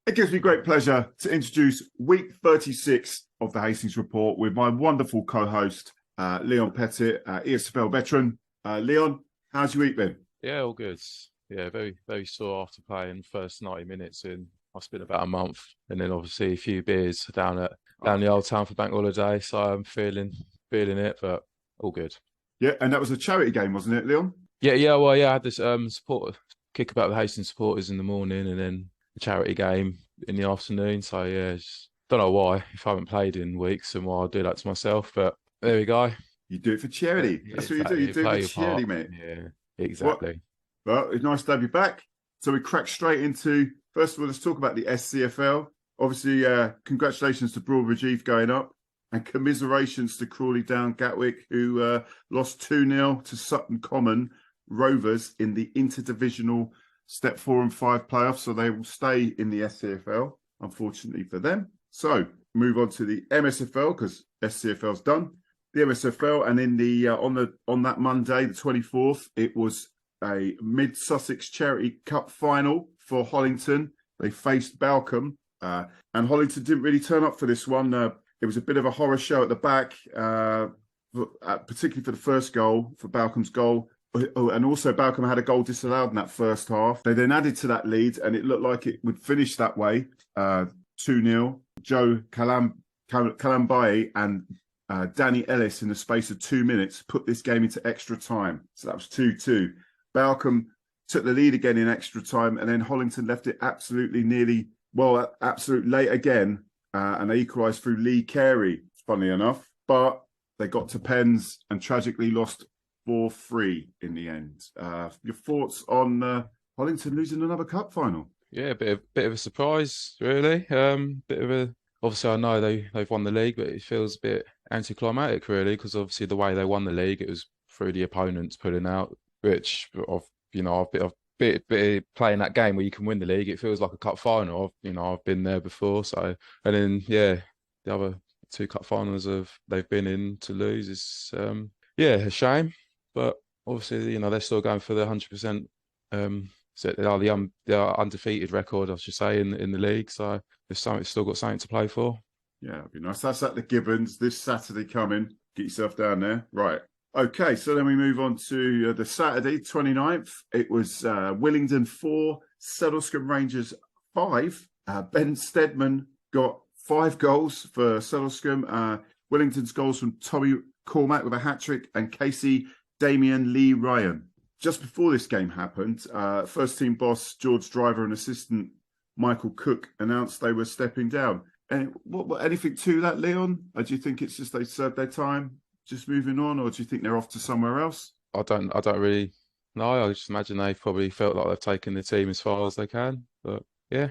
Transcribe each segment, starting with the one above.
It gives me great pleasure to introduce week 36 of the Hastings Report with my wonderful co-host, Leon Pettit, ESFL veteran. Leon, how's your week been? Yeah, all good. Yeah, very, very sore after playing the first 90 minutes in. I spent about a month, and then obviously a few beers down the old town for bank holiday. So I'm feeling it, but all good. Yeah, and that was a charity game, wasn't it, Leon? Yeah. Well, yeah, I had this support kick about the Hastings supporters in the morning, and then a charity game in the afternoon. So yeah, just don't know why. If I haven't played in weeks, and why I do that to myself, but there we go. You do it for charity. Yeah, That's what exactly. you do Play it your for charity, part. mate. Yeah, What? exactly. Well, it's nice to have you back. So we crack straight into, first of all, let's talk about the SCFL. Obviously, congratulations to Broadbridge Eve going up, and commiserations to Crawley Down Gatwick, who lost 2-0 to Sutton Common Rovers in the interdivisional Step 4 and 5 playoffs. So they will stay in the SCFL, unfortunately for them. So move on to the MSFL, because SCFL's done. The MSFL, and in the on that Monday, the 24th, it was a Mid Sussex Charity Cup final for Hollington. They faced Balcombe, and Hollington didn't really turn up for this one. It was a bit of a horror show at the back, particularly for the first goal, for Balcombe's goal. Oh, and also Balcombe had a goal disallowed in that first half. They then added to that lead, and it looked like it would finish that way, 2-0. Joe Kalambaye and Danny Ellis, in the space of 2 minutes, put this game into extra time. So that was 2-2. Balcombe took the lead again in extra time, and then Hollington left it absolute late again, and they equalised through Lee Carey, funnily enough. But they got to pens and tragically lost 4-3 in the end. Your thoughts on Hollington losing another cup final? Yeah, bit of a surprise, really. Obviously I know they've won the league, but it feels a bit anticlimactic, really, because obviously the way they won the league, it was through the opponents pulling I've been playing that game where you can win the league. It feels like a cup final. I've been there before. So, and then the other two cup finals they've been in to lose is a shame. But obviously, they're still going for the 100%. So they are the undefeated record, I should say, in the league. So they've still got something to play for. Yeah, it'd be nice. That's at the Gibbons this Saturday coming. Get yourself down there. Right. Okay, so then we move on to the Saturday, 29th. It was Willingdon 4, Settlescombe Rangers 5. Ben Steadman got 5 goals for Settlescombe. Willington's goals from Tommy Cormack with a hat-trick and Casey Damien Lee Ryan. Just before this game happened, first team boss George Driver and assistant Michael Cook announced they were stepping down. And anything to that, Leon? Or do you think it's just they served their time, just moving on, or do you think they're off to somewhere else? I don't really know. I just imagine they probably felt like they've taken the team as far as they can. But yeah.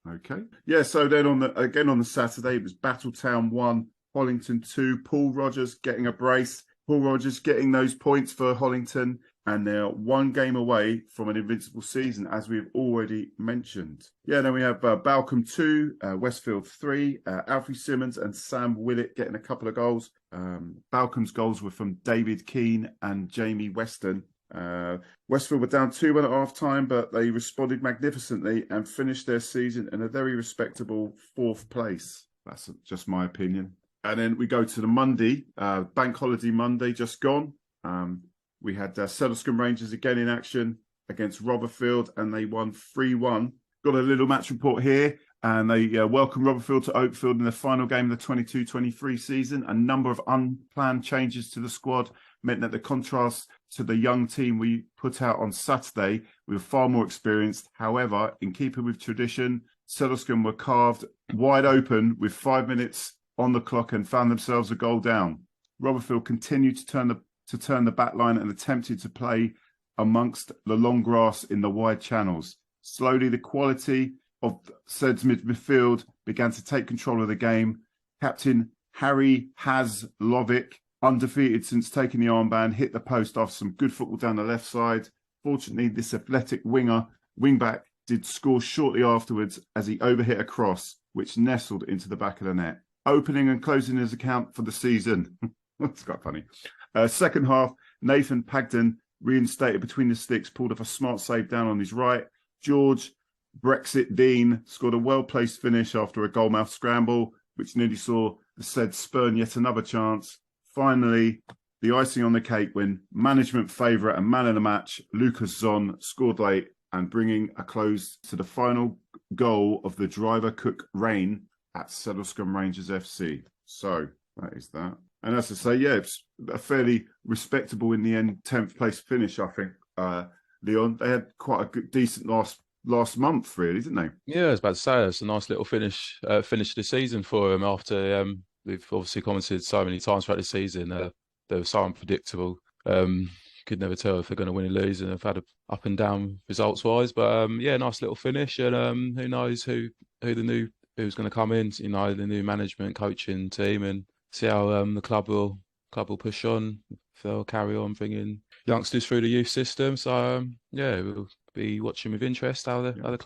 Okay. Yeah, so then on the Saturday, it was Battletown 1, Hollington 2, Paul Rogers getting a brace. Paul Rogers getting those points for Hollington, and they're 1 game away from an invincible season, as we've already mentioned. Yeah, then we have Balcombe 2, Westfield 3, Alfie Simmons and Sam Willett getting a couple of goals. Balcombe's goals were from David Keane and Jamie Weston. Westfield were down 2-1 at half-time, but they responded magnificently and finished their season in a very respectable 4th place. That's just my opinion. And then we go to the Monday, Bank Holiday Monday, just gone. We had Settlescombe Rangers again in action against Rotherfield, and they won 3-1. Got a little match report here, and they welcomed Rotherfield to Oakfield in the final game of the 22-23 season. A number of unplanned changes to the squad meant that the contrast to the young team we put out on Saturday, we were far more experienced. However, in keeping with tradition, Settlescombe were carved wide open with 5 minutes on the clock and found themselves a goal down. Rotherfield continued to turn the back line and attempted to play amongst the long grass in the wide channels. Slowly, the quality of Sed's midfield began to take control of the game. Captain Harry Haslovic, undefeated since taking the armband, hit the post after some good football down the left side. Fortunately, this athletic wingback did score shortly afterwards as he overhit a cross, which nestled into the back of the net. Opening and closing his account for the season. That's quite funny. Second half, Nathan Pagden, reinstated between the sticks, pulled off a smart save down on his right. George Brexit Dean scored a well-placed finish after a goalmouth scramble, which nearly saw the said spurn yet another chance. Finally, the icing on the cake when management favourite and man of the match, Lucas Zon, scored late and bringing a close to the final goal of the driver-cook reign at Sedlescombe Rangers FC. So that is that. And as I say, yeah, it's a fairly respectable in the end 10th place finish, I think, Leon. They had quite a good, decent last month, really, didn't they? Yeah, I was about to say it's a nice little finish of the season for them after we've obviously commented so many times throughout the season. They were so unpredictable. Could never tell if they're going to win or lose, and they've had a up and down results wise. But yeah, nice little finish, and who knows who's going to come in? You know, the new management coaching team, and see how the club will push on. If they'll carry on bringing youngsters through the youth system. So yeah, we'll be watching with interest how the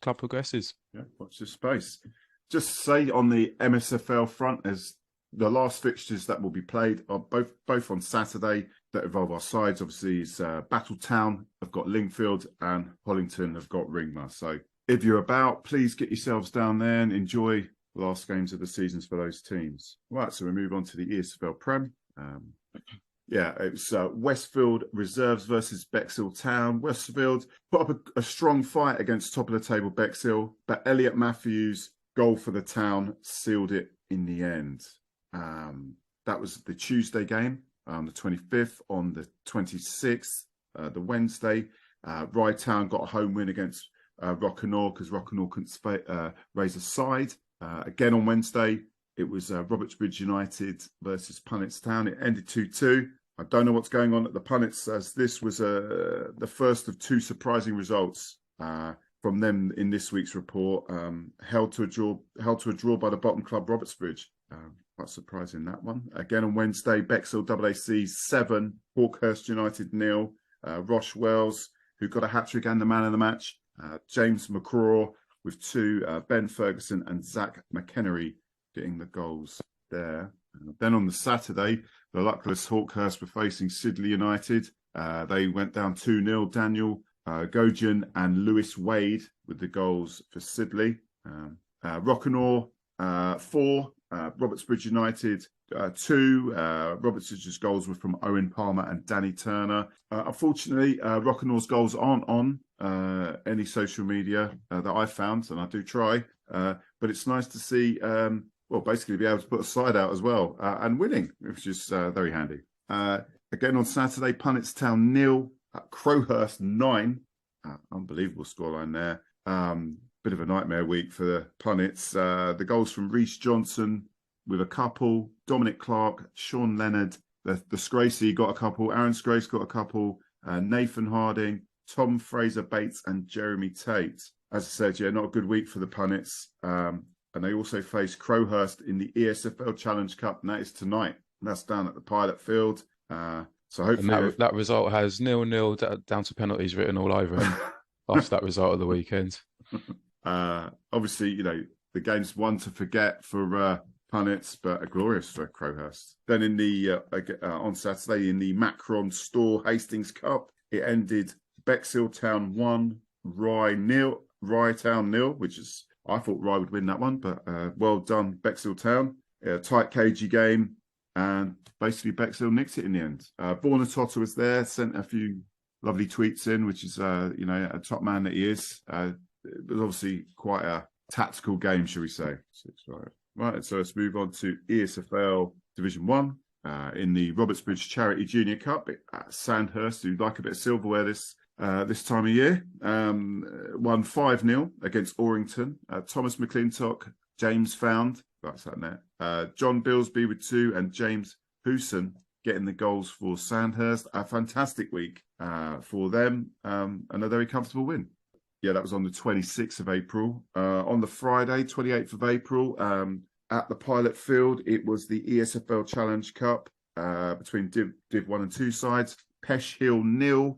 club progresses. Yeah, watch this space. Just to say on the MSFL front, as the last fixtures that will be played are both on Saturday that involve our sides. Obviously, it's Battletown have got Lingfield and Hollington have got Ringmer. So if you're about, please get yourselves down there and enjoy the last games of the seasons for those teams. Right, so we move on to the ESFL Prem. Yeah, it's Westfield Reserves versus Bexhill Town. Westfield put up a strong fight against top of the table Bexhill, but Elliot Matthews' goal for the Town sealed it in the end. That was the Tuesday game, the 25th. On the 26th, the Wednesday, Rye Town got a home win against Rockinore because Rockinore couldn't raise a side. Again on Wednesday, it was Robertsbridge United versus Punnets Town. It ended 2-2. I don't know what's going on at the Punnets, as this was the first of two surprising results from them in this week's report. Held to a draw by the bottom club Robertsbridge. Quite surprising, that one. Again on Wednesday, Bexhill AAC 7, Hawkhurst United 0. Rosh Wells, who got a hat-trick and the man of the match. James McCraw with 2, Ben Ferguson and Zach McHenry getting the goals there. Then on the Saturday, the luckless Hawkhurst were facing Sidley United. They went down 2-0. Daniel Gojan and Lewis Wade with the goals for Sidley. Rockinore 4, Robertsbridge United 2. Robertsbridge's goals were from Owen Palmer and Danny Turner. Unfortunately, Rockinore's goals aren't on any social media that I found, and I do try. But it's nice to see, basically be able to put a side out as well and winning, which is very handy. Again on Saturday, Punnets Town 0, Crowhurst 9. Unbelievable scoreline there. Bit of a nightmare week for the Punnets. The goals from Reece Johnson with a couple, Dominic Clark, Sean Leonard, the Scracey got a couple, Aaron Scrace got a couple, Nathan Harding, Tom Fraser Bates and Jeremy Tate. As I said, yeah, not a good week for the Punnets. And they also face Crowhurst in the ESFL Challenge Cup, and that is tonight. And that's down at the Pilot Field. So hopefully that result has 0-0 down to penalties written all over it after that result of the weekend. Obviously, you know, the game's one to forget for Punnets, but a glorious for Crowhurst. Then in the on Saturday in the Macron Store Hastings Cup, it ended Bexhill Town 1, Rye Town 0, which is, I thought Rye would win that one, but well done Bexhill Town. Tight cagey game, and basically Bexhill nicked it in the end. Bornatotta was there, sent a few lovely tweets in, which is a top man that he is. It was obviously quite a tactical game, shall we say. Right, so let's move on to ESFL Division 1. In the Robertsbridge Charity Junior Cup, Sandhurst, who'd like a bit of silverware this time of year, won 5-0 against Orrington. Thomas McClintock, James Found, that's that net. John Bilsby with 2, and James Hooson getting the goals for Sandhurst. A fantastic week for them, and a very comfortable win. Yeah, that was on the 26th of April. On the Friday, 28th of April, at the Pilot Field, it was the ESFL Challenge Cup between Div 1 and 2 sides. Pesh Hill 0,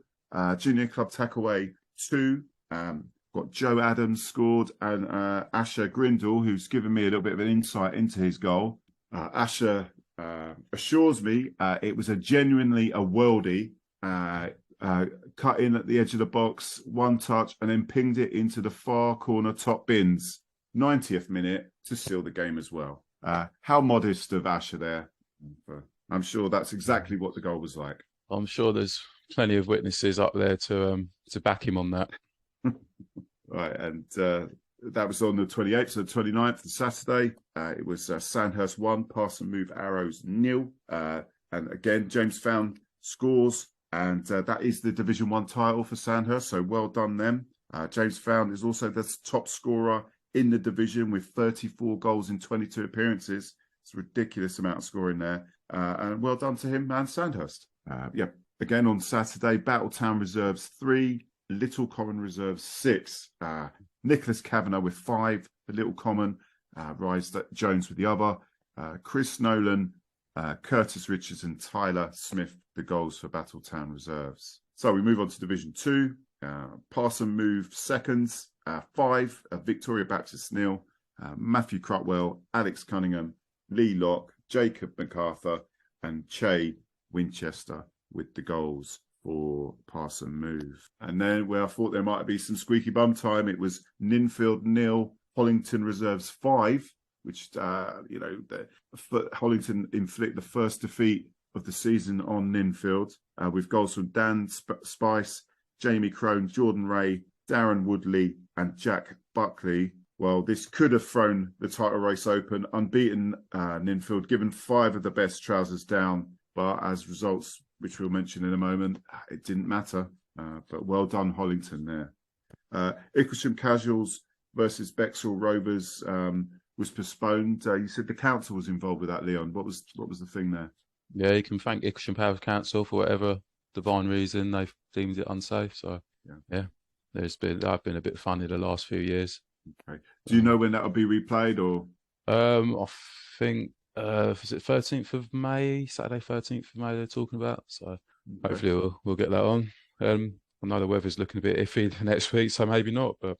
Junior Club Tackaway 2. Got Joe Adams scored, and Asher Grindle, who's given me a little bit of an insight into his goal. Asher assures me it was genuinely a worldie. cut in at the edge of the box, one touch, and then pinged it into the far corner top bins. 90th minute to seal the game as well. How modest of Asher there. I'm sure that's exactly what the goal was like. I'm sure there's plenty of witnesses up there to back him on that. Right, and that was on the 28th, so the 29th, the Saturday. It was Sandhurst 1, Pass and Move Arrows 0. And again, James Found scores, and that is the Division 1 title for Sandhurst, so well done them. James Found is also the top scorer in the division with 34 goals in 22 appearances. It's a ridiculous amount of scoring there. And well done to him and Sandhurst. Again on Saturday, Battletown Reserves 3, Little Common Reserves 6. Nicholas Kavanagh with 5 for Little Common, Rise Jones with the other. Chris Nolan, Curtis Richards and Tyler Smith, the goals for Battletown Reserves. So we move on to Division 2. Pass and Move seconds, 5, Victoria Baptist 0, Matthew Crutwell, Alex Cunningham, Lee Locke, Jacob MacArthur, and Che Winchester with the goals for Pass and Move. And then where I thought there might be some squeaky bum time, it was Ninfield 0, Hollington Reserves 5, which, Hollington inflict the first defeat of the season on Ninfield, with goals from Dan Spice, Jamie Crone, Jordan Ray, Darren Woodley, and Jack Buckley. Well, this could have thrown the title race open. Unbeaten Ninfield, given 5 of the best trousers down, but as results, which we'll mention in a moment, it didn't matter. But well done, Hollington there. Icklesham Casuals versus Bexhill Rovers was postponed. You said the council was involved with that, Leon. What was the thing there? Yeah, you can thank Icklesham Parish Council for whatever divine reason they've deemed it unsafe. So yeah, I've been a bit funny the last few years. Okay. Do you know when that'll be replayed, or? I think is it 13th of May, Saturday 13th of May they're talking about. So hopefully we'll get that on. I know the weather's looking a bit iffy next week, so maybe not. But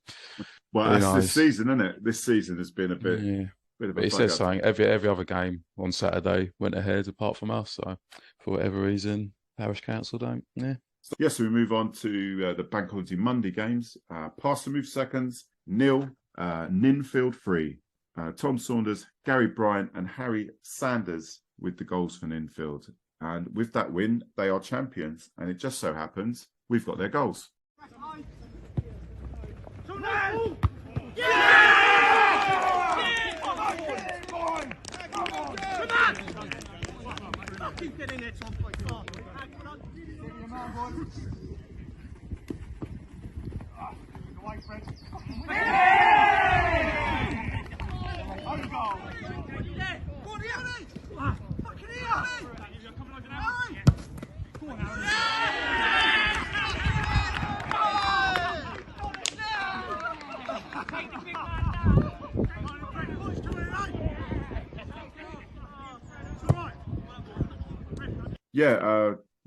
that's this season, isn't it? This season has been a bit. Yeah. Bit of a but it says something. Every other game on Saturday went ahead apart from us. So for whatever reason, Parish Council don't. Yeah. So we move on to the Bank Holiday Monday games. Pass and Move seconds 0, Ninfield 3. Tom Saunders, Gary Bryant, and Harry Sanders with the goals for Ninfield. And with that win, they are champions. And it just so happens we've got their goals. Keep getting it, Tom.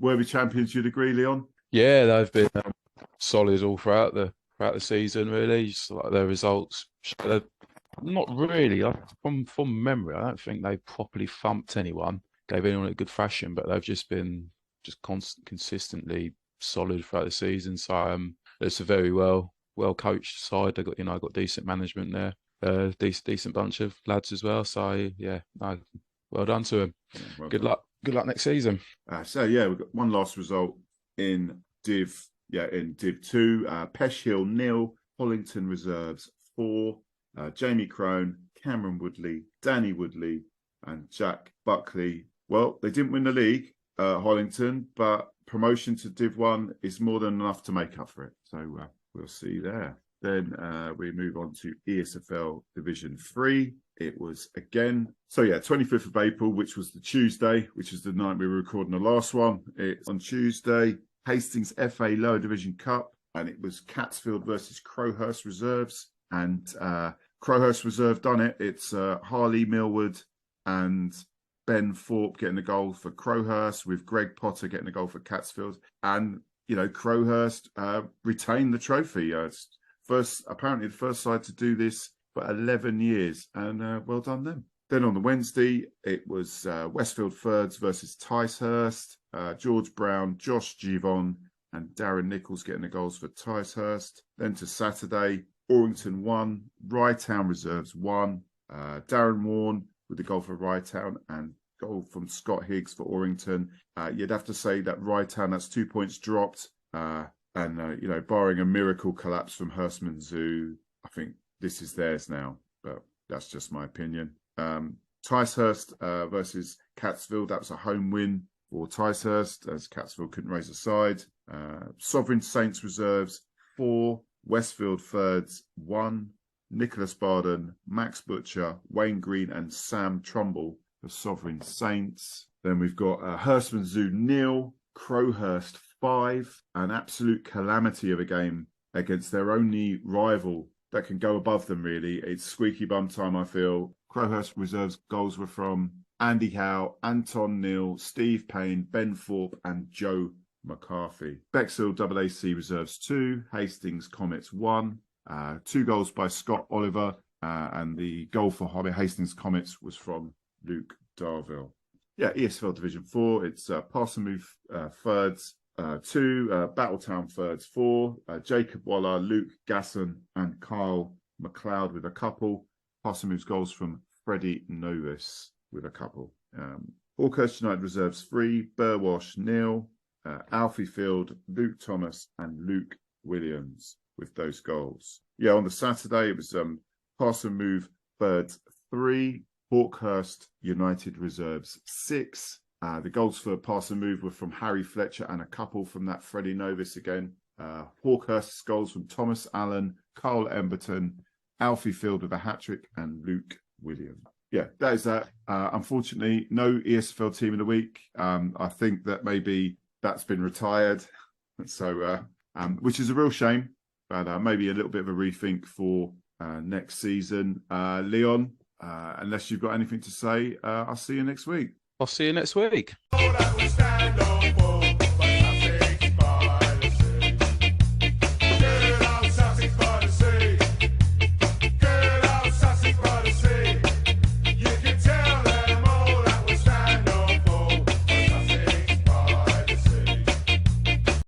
Worthy champions, you'd agree, Leon? Yeah, they've been solid all throughout the season, really. Just like their results, not really. From memory, I don't think they properly thumped anyone, gave anyone a good thrashing, but they've just been consistently solid throughout the season. So it's a very well coached side. They got decent management there, decent bunch of lads as well. So well done to them. Yeah, Good luck next season. We've got one last result in Div 2. Pesh Hill 0, Hollington Reserves 4. Jamie Crone, Cameron Woodley, Danny Woodley, and Jack Buckley. Well, they didn't win the league, Hollington, but promotion to Div 1 is more than enough to make up for it. So we'll see there. Then we move on to ESFL Division 3. It was again, 25th of April, which was the Tuesday, which is the night we were recording the last one. It's on Tuesday, Hastings FA Lower Division Cup, and it was Catsfield versus Crowhurst Reserves. And Crowhurst Reserve done it. It's Harley Millwood and Ben Thorpe getting the goal for Crowhurst, with Greg Potter getting the goal for Catsfield. And, Crowhurst retained the trophy. Apparently the first side to do this for 11 years, and well done them. Then on the Wednesday, it was Westfield Thirds versus Ticehurst. George Brown, Josh Givon, and Darren Nichols getting the goals for Ticehurst. Then to Saturday, Orrington 1, Rye Town Reserves 1. Darren Warren with the goal for Rye Town and goal from Scott Higgs for Orrington. You'd have to say that Rye Town, that's 2 points dropped. And barring a miracle collapse from Hurstman Zoo, I think this is theirs now. But that's just my opinion. Ticehurst versus Catsfield, that was a home win for Ticehurst as Catsfield couldn't raise a side. Sovereign Saints Reserves 4, Westfield Thirds 1, Nicholas Barden, Max Butcher, Wayne Green and Sam Trumbull for Sovereign Saints. Then we've got Hurstman Zoo 0, Crowhurst 5, an absolute calamity of a game against their only rival that can go above them, really. It's squeaky bum time, I feel. Crowhurst Reserves goals were from Andy Howe, Anton Neal, Steve Payne, Ben Thorpe and Joe McCarthy. Bexhill AAC Reserves 2, Hastings Comets 1. 2 goals by Scott Oliver, and the goal for Hastings Comets was from Luke Darville. Yeah, ESFL Division 4, it's Parsonmouth Thirds 2, Battletown Thirds 4, Jacob Waller, Luke Gasson and Kyle McLeod with a couple. Parsonmouth's goals from Freddie Novis with a couple. Hawkhurst United Reserves 3, Burwash 0, Alfie Field, Luke Thomas and Luke Williams with those goals. Yeah, on the Saturday, it was Parsonmouth Thirds 3, Hawkhurst United Reserves 6. The goals for Parsonmouth were from Harry Fletcher and a couple from that Freddie Novis again. Hawkhurst's goals from Thomas Allen, Carl Emberton, Alfie Field with a hat-trick and Luke Williams. Yeah, that is that. Unfortunately, no ESFL team of the week. I think that maybe that's been retired, so which is a real shame, but maybe a little bit of a rethink for next season. Leon, unless you've got anything to say, I'll see you next week. I'll see you next week.